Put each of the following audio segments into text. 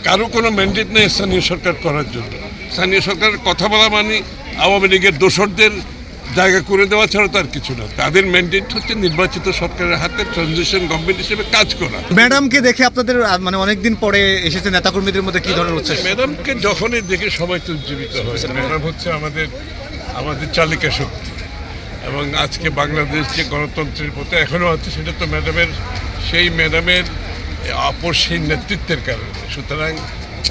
কারো কোনো ম্যান্ডেট নেই স্থানীয় সরকার করার জন্য। স্থানীয় সরকারের কথা বলা মানে আওয়ামী লীগের দোসরদের জায়গা করে দেওয়া ছাড়া তো আর কিছু না। তাদের ম্যান্ডেট হচ্ছে নির্বাচিত সরকারের হাতে ট্রানজিশন গভর্নমেন্ট হিসেবে কাজ করা। ম্যাডামকে দেখে আপনাদের মানে অনেকদিন পরে এসেছে নেতাকর্মীদের মধ্যে কি ধরনের উচ্ছ্বাস? ম্যাডামকে যখনই দেখে সবাই তো উজ্জীবিত হয়। ম্যাডাম হচ্ছে আমাদের চালিকা শক্তি, এবং আজকে বাংলাদেশ যে গণতন্ত্রের পথে এখনও আছে সেটা তো ম্যাডামের আপসহীন নেতৃত্বের কারণে। সুতরাং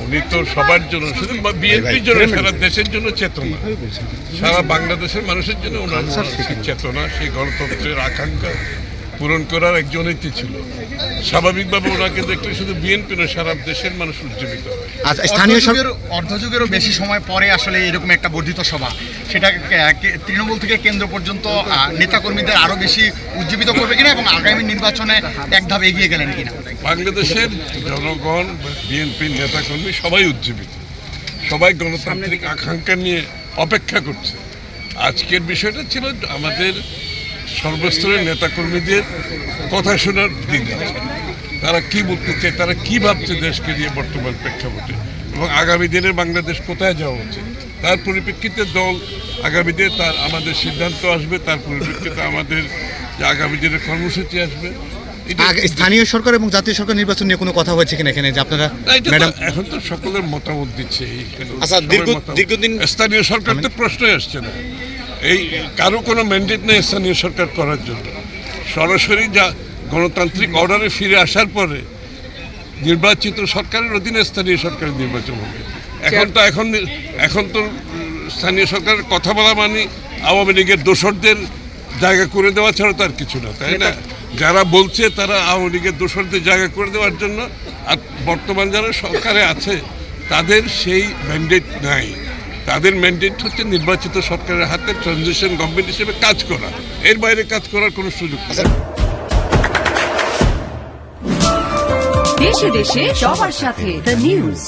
উনি তো সবার জন্য, শুধু বিএনপির জন্য, সারা দেশের জন্য চেতনা, সারা বাংলাদেশের মানুষের জন্য ওনার চেতনা, সেই গণতন্ত্রের আকাঙ্ক্ষা পূরণ করার একজন নীতি ছিল। স্বাভাবিকভাবে ওনাকে দেখলে শুধু বিএনপি নয়, সারা দেশের মানুষ উজ্জীবিত হয়। স্থানীয় অর্ধযুগেরও বেশি সময় পরে আসলে এরকম একটা বর্ধিত সভা, সেটা তৃণমূল থেকে কেন্দ্র পর্যন্ত নেতাকর্মীদের আরো বেশি উজ্জীবিত করবে কিনা, এবং আগামী নির্বাচনে এক ধাপ এগিয়ে গেলেন কিনা? বাংলাদেশের জনগণ, বিএনপির নেতাকর্মী সবাই উজ্জীবিত, সবাই গণতান্ত্রিক আকাঙ্ক্ষা নিয়ে অপেক্ষা করছে। আজকের বিষয়টা ছিল আমাদের সর্বস্তরের নেতাকর্মীদের কথা শোনার দিন। তারা কি বলতে চায়, তারা কি ভাবছে দেশকে নিয়ে বর্তমান প্রেক্ষাপটে, এবং আগামী দিনের বাংলাদেশ কোথায় যাওয়া উচিত, তার পরিপ্রেক্ষিতে দল আগামী দিনে আমাদের সিদ্ধান্ত আসবে, তার পরিপ্রেক্ষিতে আমাদের যে আগামী দিনের কর্মসূচি আসবে। স্থানীয় সরকার এবং জাতীয় সরকার নির্বাচন নিয়ে কোনো কথা হয়েছে কিনা এখানে, যে আপনারা ম্যাডাম? এখন তো সকলের মতামত দিচ্ছে। আচ্ছা, দীর্ঘদিন স্থানীয় সরকার তো প্রশ্নই আসছে না। এই কারো কোনো ম্যান্ডেট নেই স্থানীয় সরকার করার জন্য। সরাসরি যা গণতান্ত্রিক অর্ডারে ফিরে আসার পরে নির্বাচিত সরকারের অধীনে স্থানীয় সরকারের নির্বাচন হবে। এখন তো স্থানীয় সরকারের কথা বলা মানে আওয়ামী লীগের দোসরদের জায়গা করে দেওয়া ছাড়া তো আর কিছু না, তাই না? যারা বলছে তারা আওয়ামী লীগের দোসরদের জায়গা করে দেওয়ার জন্য, আর বর্তমান যারা সরকারে আছে তাদের সেই ম্যান্ডেট নাই। তাদের ম্যান্ডেট হচ্ছে নির্বাচিত সরকারের হাতে ট্রানজিশন গভর্নমেন্ট হিসেবে কাজ করা, এর বাইরে কাজ করার কোনো সুযোগ নেই। দেশে দেশে সবার সাথে দ্য নিউজ।